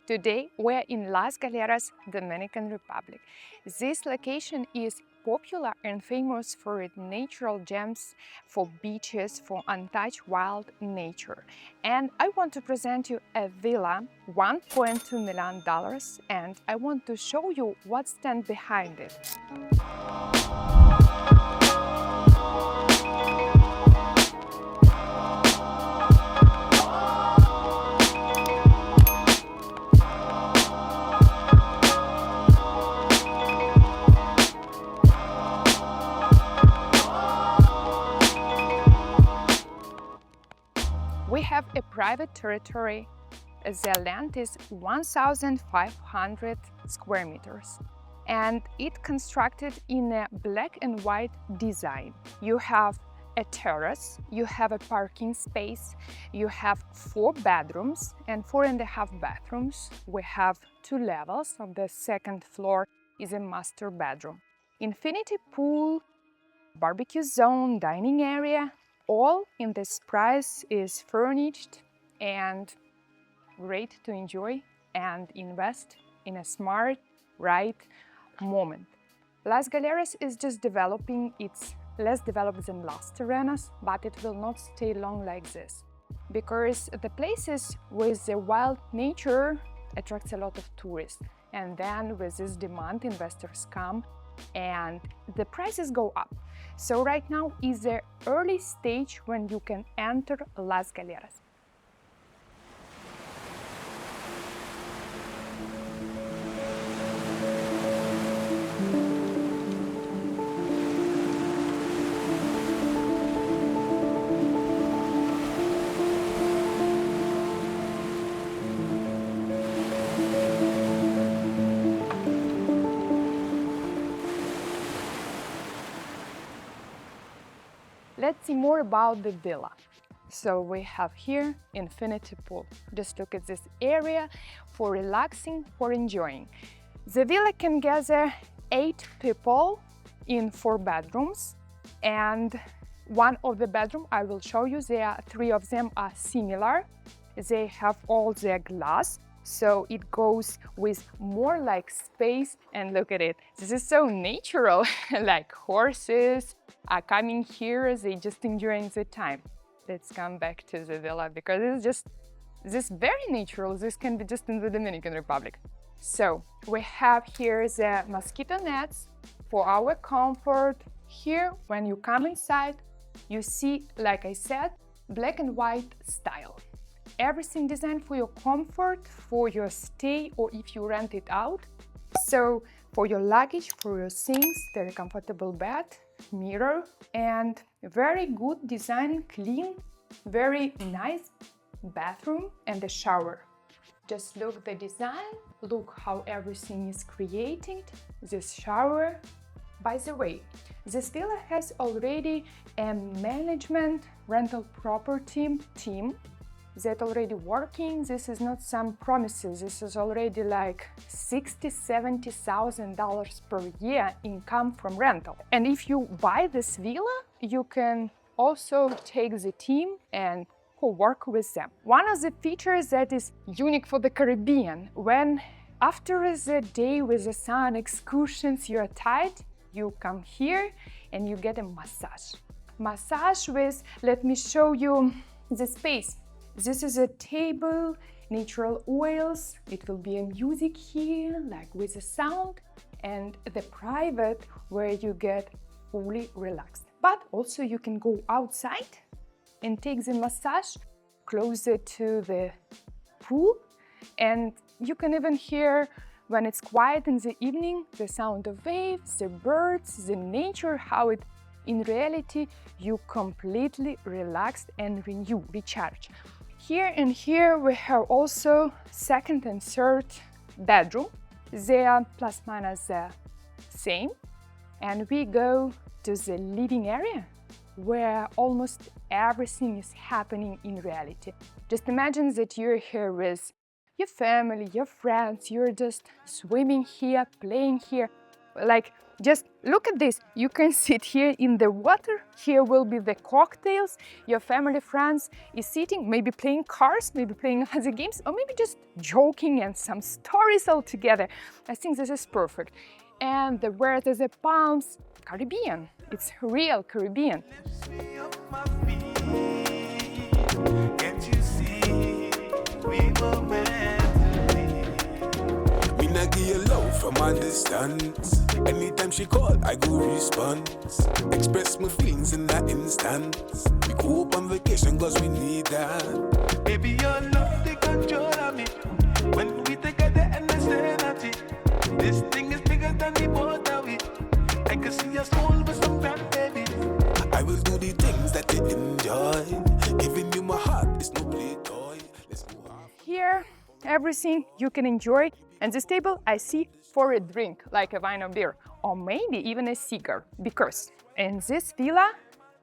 Today we're in Las Galeras, Dominican Republic. This location is popular and famous for its natural gems, for beaches, for untouched wild nature. And I want to present you a villa, $1.2 million, and I want to show you what stands behind it. We have a private territory. The land is 1,500 square meters and it constructed in a black and white design. You have a terrace, you have a parking space, you have 4 bedrooms and 4.5 bathrooms. We have 2 levels. On the second floor is a master bedroom. Infinity pool, barbecue zone, dining area. All in this price is furnished and great to enjoy and invest in a smart, right moment. Las Galeras is just developing. It's less developed than Las Terrenas, but it will not stay long like this because the places with the wild nature attracts a lot of tourists, and then with this demand investors come and the prices go up. So right now is the early stage when you can enter Las Galeras. Let's see more about the villa. So we have here infinity pool. Just look at this area for relaxing, for enjoying. The villa can gather 8 people in 4 bedrooms, and one of the bedroom I will show you. There are 3 of them are similar. They have all their glass, so it goes with more like space. And look at it, this is so natural. Like horses are coming here, they just enjoying the time. Let's come back to the villa because it's just this very natural. This can be just in the Dominican Republic. So we have here the mosquito nets for our comfort. Here when you come inside you see, like I said, black and white style. Everything designed for your comfort, for your stay, or if you rent it out. So for your luggage, for your things, very comfortable bed, mirror, and very good design, clean, very nice bathroom and a shower. Just look the design, look how everything is created, this shower. By the way, this villa has already a management rental property team that already working. This is not some promises. This is already like $60,000–$70,000 per year income from rental. And if you buy this villa, you can also take the team and co-work with them. One of the features that is unique for the Caribbean, when after the day with the sun excursions you're tired, you come here and you get a massage. Massage with, let me show you the space. This is a table, natural oils. It will be a music here, like with a sound, and the private where you get fully relaxed. But also you can go outside and take the massage closer to the pool, and you can even hear when it's quiet in the evening the sound of waves, the birds, the nature, how it in reality you completely relaxed and renew, recharge. Here and here we have also second and third bedroom. They are plus minus the same. And we go to the living area where almost everything is happening in reality. Just imagine that you're here with your family, your friends, you're just swimming here, playing here. Like, just look at this. You can sit here in the water. Here will be the cocktails. Your family, friends is sitting, maybe playing cards, maybe playing other games, or maybe just joking and some stories all together. I think this is perfect. And the weather, the palms, Caribbean. It's real Caribbean. From a distance, anytime she call, I go response. Express my feelings in that instance. We go up on vacation cause we need that. Baby, your love, they control of me. When we together and I say nothing. This thing is bigger than the both of it. I can see your soul with some grand baby. I will do the things that you enjoy. Giving you my heart, it's no play toy. Let's go half. Here, everything you can enjoy. And this table I see for a drink, like a wine or beer, or maybe even a cigar, because in this villa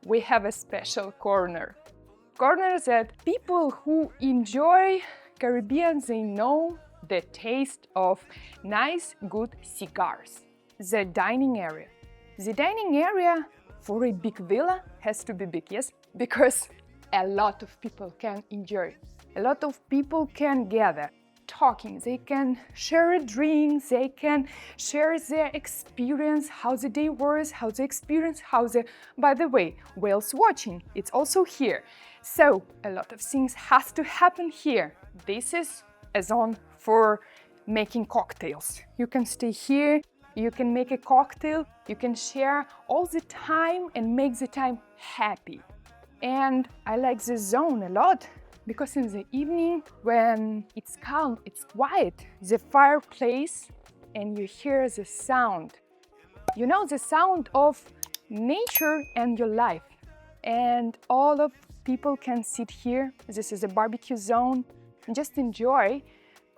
we have a special corner. Corner that people who enjoy Caribbean, they know the taste of nice, good cigars. The dining area. The dining area for a big villa has to be big, yes? Because a lot of people can enjoy. A lot of people can gather. Talking, they can share a drink, they can share their experience, how the day was, how the experience, how the, by the way, whales watching, it's also here. So a lot of things has to happen here. This is a zone for making cocktails. You can stay here, you can make a cocktail, you can share all the time and make the time happy. And I like this zone a lot. Because in the evening, when it's calm, it's quiet, the fireplace, and you hear the sound. You know, the sound of nature and your life. And all of people can sit here. This is a barbecue zone. And just enjoy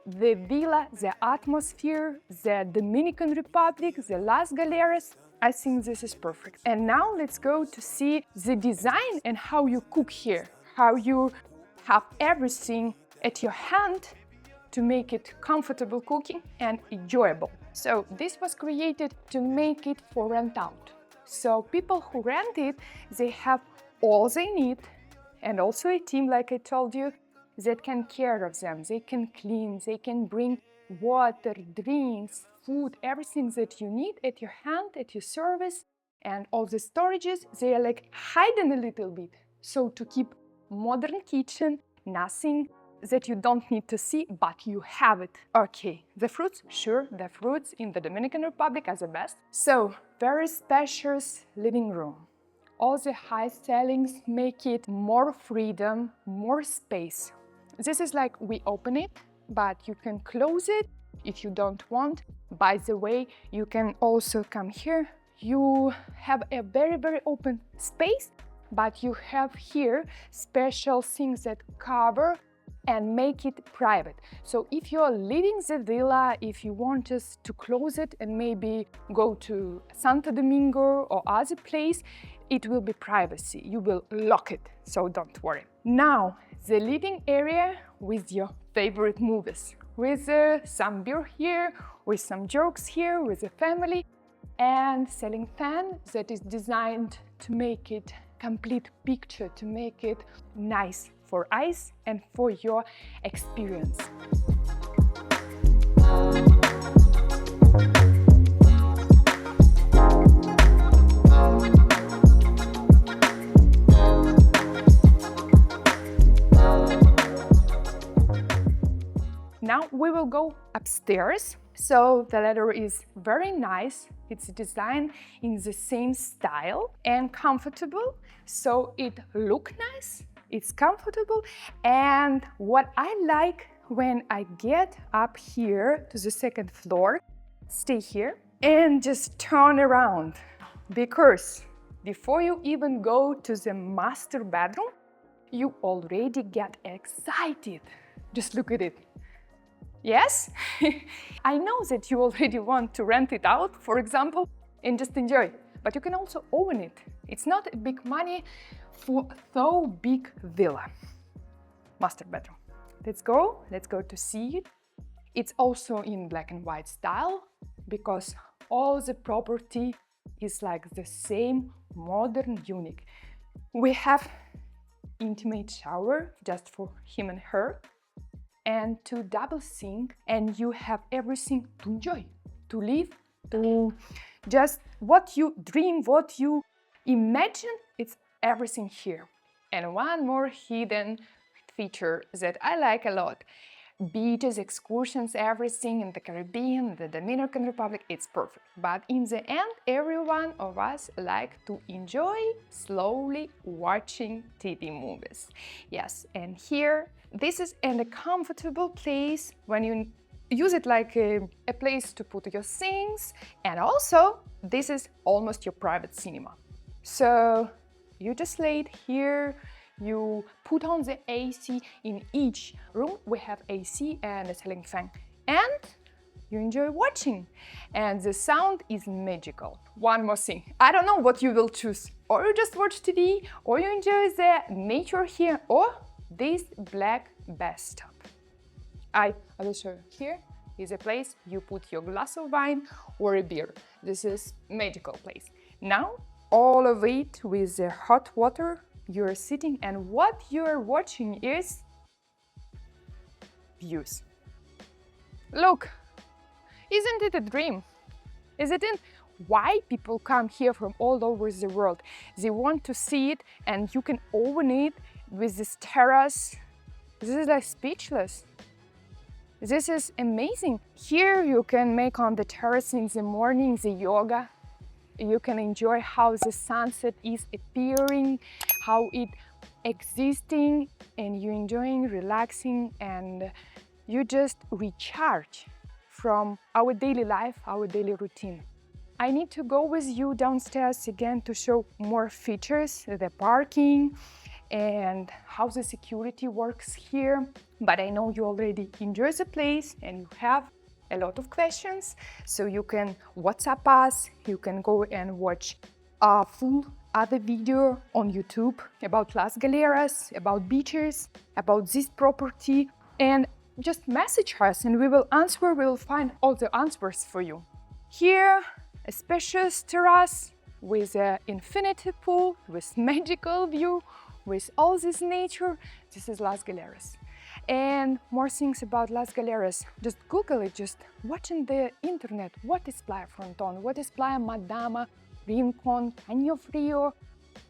the villa, the atmosphere, the Dominican Republic, the Las Galeras. I think this is perfect. And now let's go to see the design and how you cook here, how you have everything at your hand to make it comfortable cooking and enjoyable. So this was created to make it for rent out. So people who rent it, they have all they need and also a team, like I told you, that can care of them. They can clean, they can bring water, drinks, food, everything that you need at your hand, at your service. And all the storages, they are like hidden a little bit. So to keep modern kitchen, nothing that you don't need to see, but you have it. Okay, the fruits, sure, the fruits in the Dominican Republic are the best. So, very spacious living room. All the high ceilings make it more freedom, more space. This is like we open it, but you can close it if you don't want. By the way, you can also come here. You have a very, very open space. But you have here special things that cover and make it private. So if you're leaving the villa, if you want us to close it and maybe go to Santo Domingo or other place, it will be privacy. You will lock it, so don't worry. Now, the living area with your favorite movies, with some beer here, with some jokes here, with the family, and ceiling fan that is designed to make it complete picture, to make it nice for eyes and for your experience. Now we will go upstairs. So the ladder is very nice. It's designed in the same style and comfortable. So it looks nice, it's comfortable. And what I like when I get up here to the second floor, stay here and just turn around. Because before you even go to the master bedroom, you already get excited. Just look at it. Yes? I know that you already want to rent it out, for example, and just enjoy. But you can also own it. It's not a big money for so big villa. Master bedroom. Let's go to see it. It's also in black and white style because all the property is like the same, modern, unique. We have intimate shower just for him and her, and 2 double sink, and you have everything to enjoy, to live, to just what you dream, what you imagine, it's everything here. And one more hidden feature that I like a lot: beaches, excursions, everything in the Caribbean, the Dominican Republic, it's perfect. But in the end, every one of us like to enjoy slowly watching TV movies. Yes, and here, this is a comfortable place when you use it like a place to put your things, and also this is almost your private cinema. So you just lay here, you put on the AC. In each room we have AC and a ceiling fan, and you enjoy watching, and the sound is magical. One more thing, I don't know what you will choose, or you just watch TV, or you enjoy the nature here, or this black bathtub. I will show you. Here is a place you put your glass of wine or a beer. This is magical place. Now all of it with the hot water, you're sitting, and what you're watching is views. Look, isn't it a dream? Isn't it why people come here from all over the world? They want to see it, and you can open it with this terrace. This is like speechless. This is amazing. Here you can make on the terrace in the morning the yoga. You can enjoy how the sunset is appearing, how it existing, and you enjoying, relaxing, and you just recharge from our daily life, our daily routine. I need to go with you downstairs again to show more features, the parking and how the security works here. But I know you already enjoy the place and you have a lot of questions, so you can WhatsApp us, you can go and watch a full other video on YouTube about Las Galeras, about beaches, about this property, and just message us and we will answer, we will find all the answers for you. Here, a spacious terrace with an infinity pool, with magical view, with all this nature. This is Las Galeras. And more things about Las Galeras, just Google it, just watch on the internet. What is Playa Frontón? What is Playa Madama, Rincón, Caño Frío?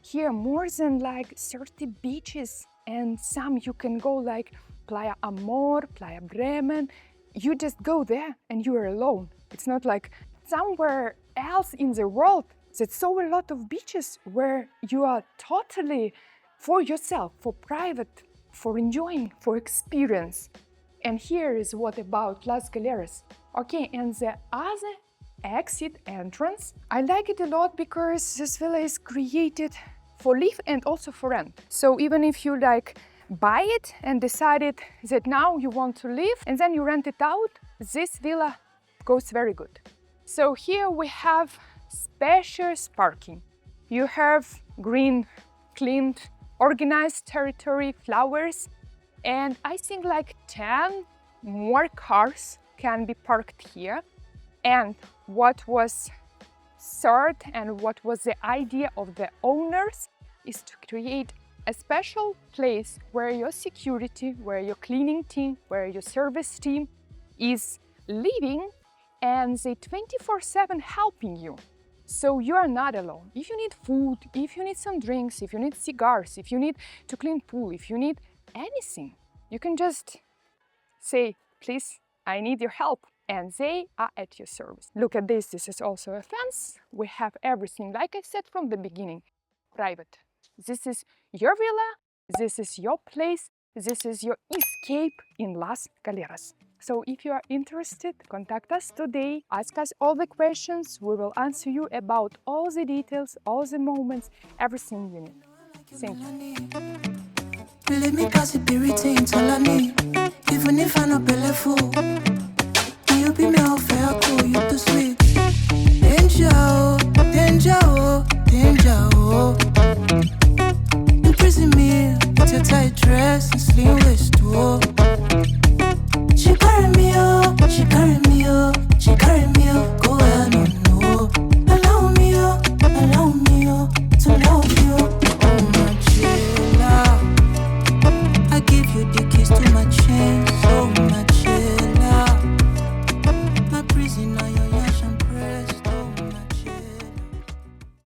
Here more than like 30 beaches, and some you can go like Playa Amor, Playa Bremen. You just go there and you are alone. It's not like somewhere else in the world that's so a lot of beaches where you are totally for yourself, for private, for enjoying, for experience. And here is what about Las Galeras. Okay, and the other exit entrance, I like it a lot because this villa is created for live and also for rent. So even if you like buy it and decided that now you want to live and then you rent it out, this villa goes very good. So here we have spacious parking. You have green, cleaned, organized territory, flowers, and I think like 10 more cars can be parked here. And what was third and what was the idea of the owners is to create a special place where your security, where your cleaning team, where your service team is living, and they 24/7 helping you. So you are not alone. If you need food, if you need some drinks, if you need cigars, if you need to clean pool, if you need anything, you can just say, please, I need your help. And they are at your service. Look at this. This is also a fence. We have everything, like I said from the beginning, private. This is your villa. This is your place. This is your escape in Las Galeras. So if you are interested, contact us today, ask us all the questions, we will answer you about all the details, all the moments, everything you need. Thank you. Believe me, cause it irritates all I need. Even if I'm not full.